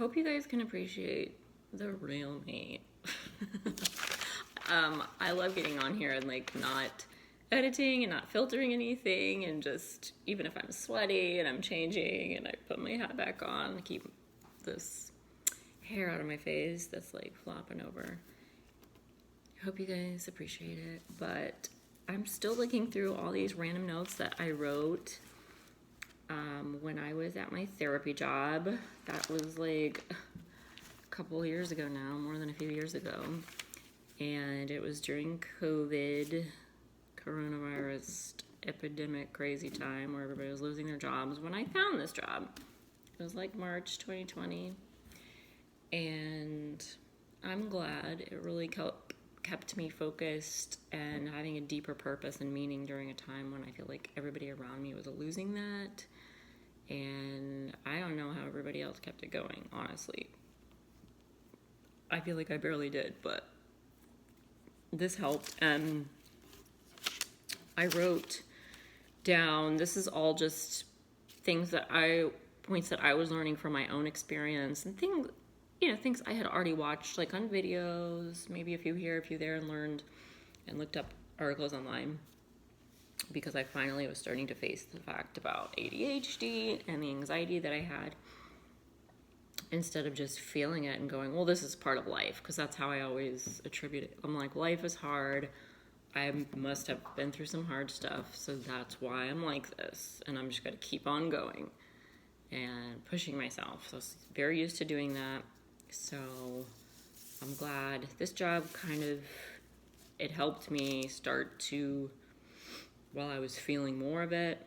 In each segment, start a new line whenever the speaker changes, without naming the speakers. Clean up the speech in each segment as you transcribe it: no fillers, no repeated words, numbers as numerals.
hope you guys can appreciate the real me. I love getting on here and like not editing and not filtering anything, and just even if I'm sweaty and I'm changing and I put my hat back on, I keep this hair out of my face that's like flopping over. I hope you guys appreciate it, but I'm still looking through all these random notes that I wrote when I was at my therapy job. That was like a couple years ago now, more than a few years ago. And it was during COVID, coronavirus epidemic crazy time where everybody was losing their jobs when I found this job. It was like March 2020. And I'm glad. It really kept me focused and having a deeper purpose and meaning during a time when I feel like everybody around me was losing that. And I don't know how everybody else kept it going, honestly. I feel like I barely did, but this helped. And I wrote down, this is all just points that I was learning from my own experience, and things I had already watched, like on videos, maybe a few here, a few there, and learned and looked up articles online, because I finally was starting to face the fact about ADHD and the anxiety that I had, instead of just feeling it and going, well, this is part of life, because that's how I always attribute it. I'm like, life is hard. I must have been through some hard stuff, so that's why I'm like this, and I'm just going to keep on going and pushing myself. So I was very used to doing that. So I'm glad this job it helped me start to, while I was feeling more of it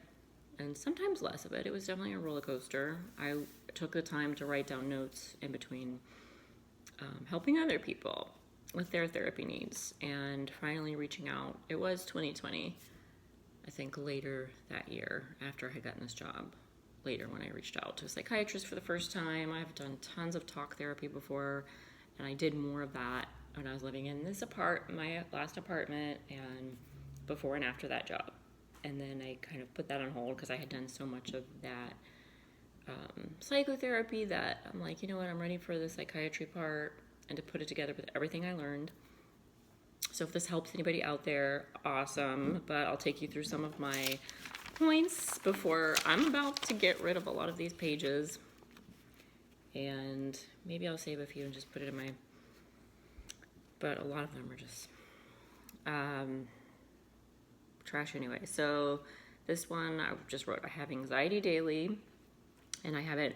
and sometimes less of it, it was definitely a roller coaster. I took the time to write down notes in between helping other people with their therapy needs and finally reaching out. It was 2020, I think later that year after I had gotten this job. Later when I reached out to a psychiatrist for the first time. I've done tons of talk therapy before, and I did more of that when I was living in my last apartment, and before and after that job. And then I kind of put that on hold because I had done so much of that psychotherapy that I'm like, you know what, I'm ready for the psychiatry part and to put it together with everything I learned. So if this helps anybody out there, awesome. But I'll take you through some of my points before I'm about to get rid of a lot of these pages, and maybe I'll save a few and just put it in but a lot of them are just trash anyway. So this one I just wrote, I have anxiety daily, and I have it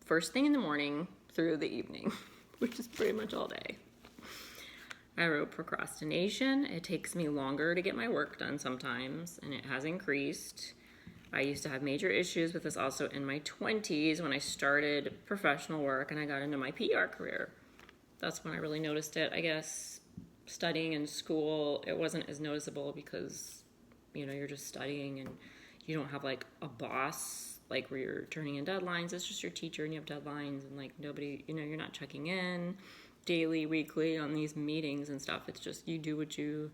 first thing in the morning through the evening, which is pretty much all day. I wrote procrastination. It takes me longer to get my work done sometimes, and it has increased. I used to have major issues with this also in my 20s when I started professional work and I got into my PR career. That's when I really noticed it. I guess studying in school, it wasn't as noticeable because, you're just studying and you don't have like a boss, like where you're turning in deadlines. It's just your teacher and you have deadlines, and like nobody, you're not checking in daily, weekly on these meetings and stuff. It's just you do what you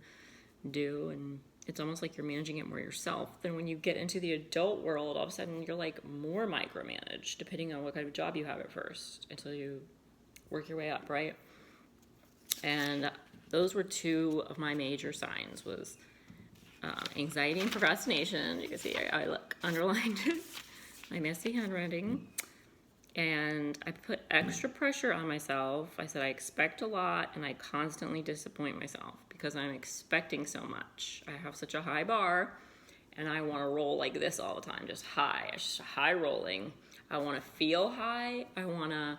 do, and it's almost like you're managing it more yourself. Then when you get into the adult world, all of a sudden you're like more micromanaged, depending on what kind of job you have at first, until you work your way up, right? And those were two of my major signs, was anxiety and procrastination. You can see I underlined it, my messy handwriting. And I put extra pressure on myself. I said I expect a lot, and I constantly disappoint myself because I'm expecting so much. I have such a high bar, and I want to roll like this all the time, just high rolling. I want to feel high. I want to,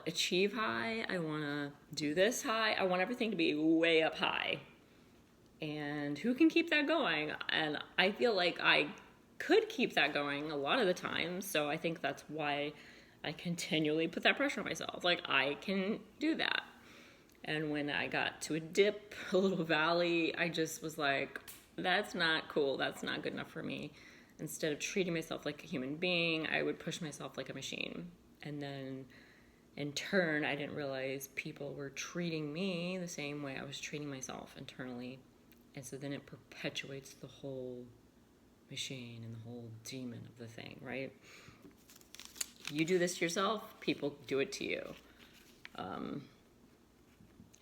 achieve high. I want to do this high. I want everything to be way up high. And who can keep that going? And I feel like I could keep that going a lot of the time, so I think that's why I continually put that pressure on myself. Like, I can do that. And when I got to a dip, a little valley, I just was like, that's not cool. That's not good enough for me. Instead of treating myself like a human being, I would push myself like a machine. And then in turn, I didn't realize people were treating me the same way I was treating myself internally. And so then it perpetuates the whole machine and the whole demon of the thing, right? you do this to yourself, people do it to you.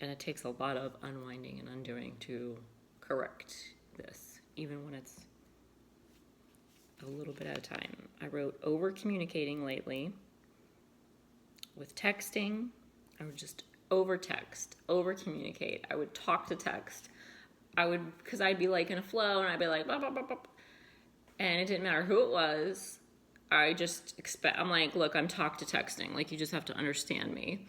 And it takes a lot of unwinding and undoing to correct this, even when it's a little bit at a time. I wrote over communicating lately with texting. I would just over text, over communicate. I would talk to text. Because I'd be like in a flow and I'd be like, blah, blah, blah, blah. And it didn't matter who it was. I'm like, look, I'm talk to texting. Like, you just have to understand me.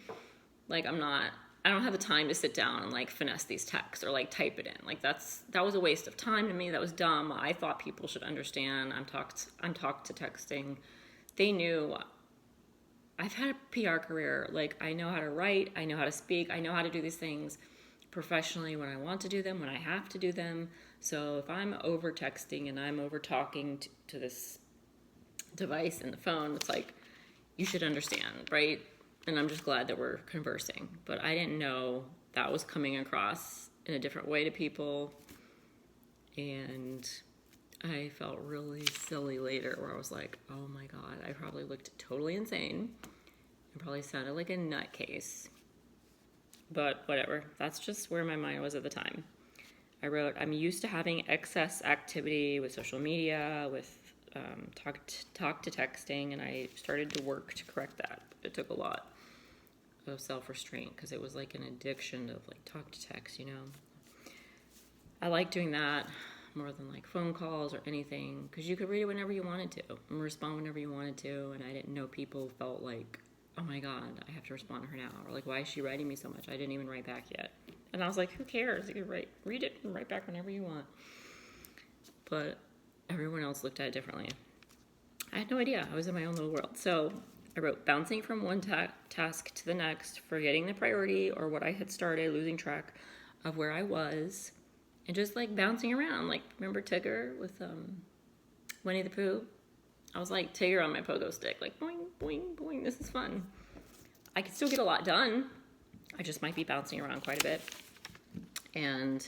Like, I don't have the time to sit down and like finesse these texts or like type it in. Like, that was a waste of time to me. That was dumb. I thought people should understand. I'm talk to texting. They knew I've had a PR career. Like, I know how to write. I know how to speak. I know how to do these things professionally when I want to do them, when I have to do them. So if I'm over texting and I'm over talking to this device in the phone, it's like, you should understand, right? And I'm just glad that we're conversing. But I didn't know that was coming across in a different way to people. And I felt really silly later where I was like, oh my God, I probably looked totally insane. I probably sounded like a nutcase. But whatever, that's just where my mind was at the time. I wrote, I'm used to having excess activity with social media, with talk to texting, and I started to work to correct that. It took a lot of self-restraint because it was like an addiction of like talk to text, you know. I like doing that more than like phone calls or anything because you could read it whenever you wanted to and respond whenever you wanted to, and I didn't know people felt like, oh my God, I have to respond to her now, or like, why is she writing me so much? I didn't even write back yet. And I was like, who cares? You can read it and write back whenever you want. But everyone else looked at it differently. I had no idea. I was in my own little world. So I wrote, bouncing from one task to the next, forgetting the priority or what I had started, losing track of where I was, and just like bouncing around. Like, remember Tigger with Winnie the Pooh? I was like Tigger on my pogo stick, like boing, boing, boing, this is fun. I could still get a lot done. I just might be bouncing around quite a bit. And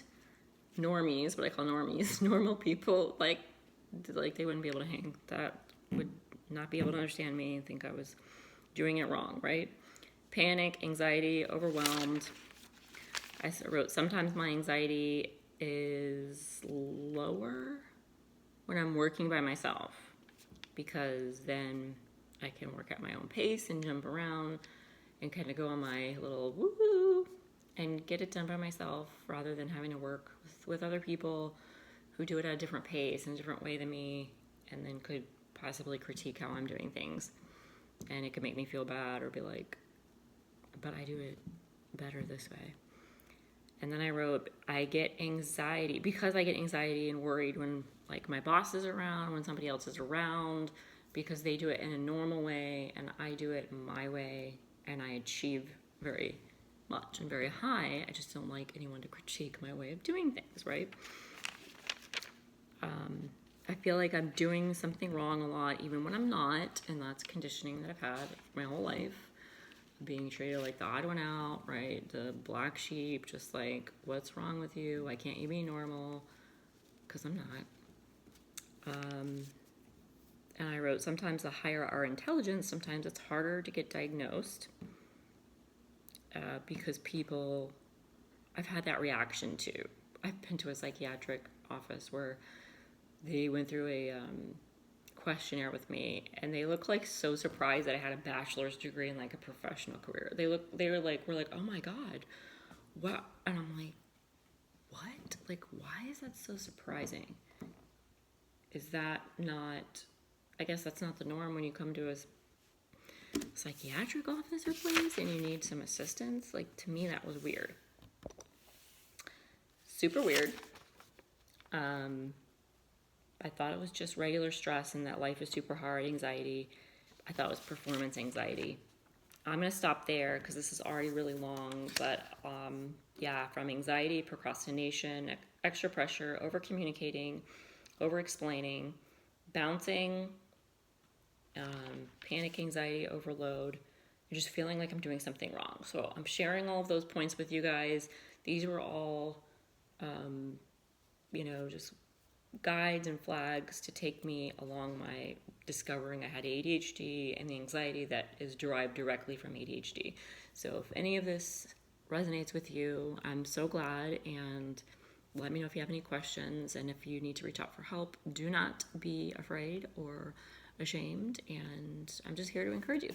normies, what I call normies, normal people, like they wouldn't be able to hang. That would not be able to understand me and think I was doing it wrong, right? Panic, anxiety, overwhelmed. I wrote, sometimes my anxiety is lower when I'm working by myself, because then I can work at my own pace and jump around and kind of go on my little woo and get it done by myself rather than having to work with other people who do it at a different pace and a different way than me, and then could possibly critique how I'm doing things. And it could make me feel bad or be like, but I do it better this way. And then I wrote, I get anxiety because I get anxiety and worried when like my boss is around, when somebody else is around, because they do it in a normal way and I do it my way, and I achieve very much and very high. I just don't like anyone to critique my way of doing things, right? I feel like I'm doing something wrong a lot, even when I'm not, and that's conditioning that I've had my whole life. Being treated like the odd one out, right? The black sheep, just like, what's wrong with you? Why can't you be normal? Because I'm not. And I wrote, sometimes the higher our intelligence, sometimes it's harder to get diagnosed because people, I've had that reaction too. I've been to a psychiatric office where they went through a questionnaire with me, and they look like so surprised that I had a bachelor's degree in like a professional career. We're like, oh my God, what? And I'm like, what? Like, why is that so surprising? Is that not, I guess that's not the norm when you come to a psychiatric office or place and you need some assistance. Like, to me, that was weird. Super weird. I thought it was just regular stress and that life is super hard, anxiety. I thought it was performance anxiety. I'm going to stop there because this is already really long. But yeah, from anxiety, procrastination, extra pressure, over communicating, over explaining, bouncing, panic, anxiety, overload, and just feeling like I'm doing something wrong. So I'm sharing all of those points with you guys. These were all, just guides and flags to take me along my discovering I had ADHD and the anxiety that is derived directly from ADHD. So if any of this resonates with you, I'm so glad, and let me know if you have any questions, and if you need to reach out for help, do not be afraid or ashamed, and I'm just here to encourage you.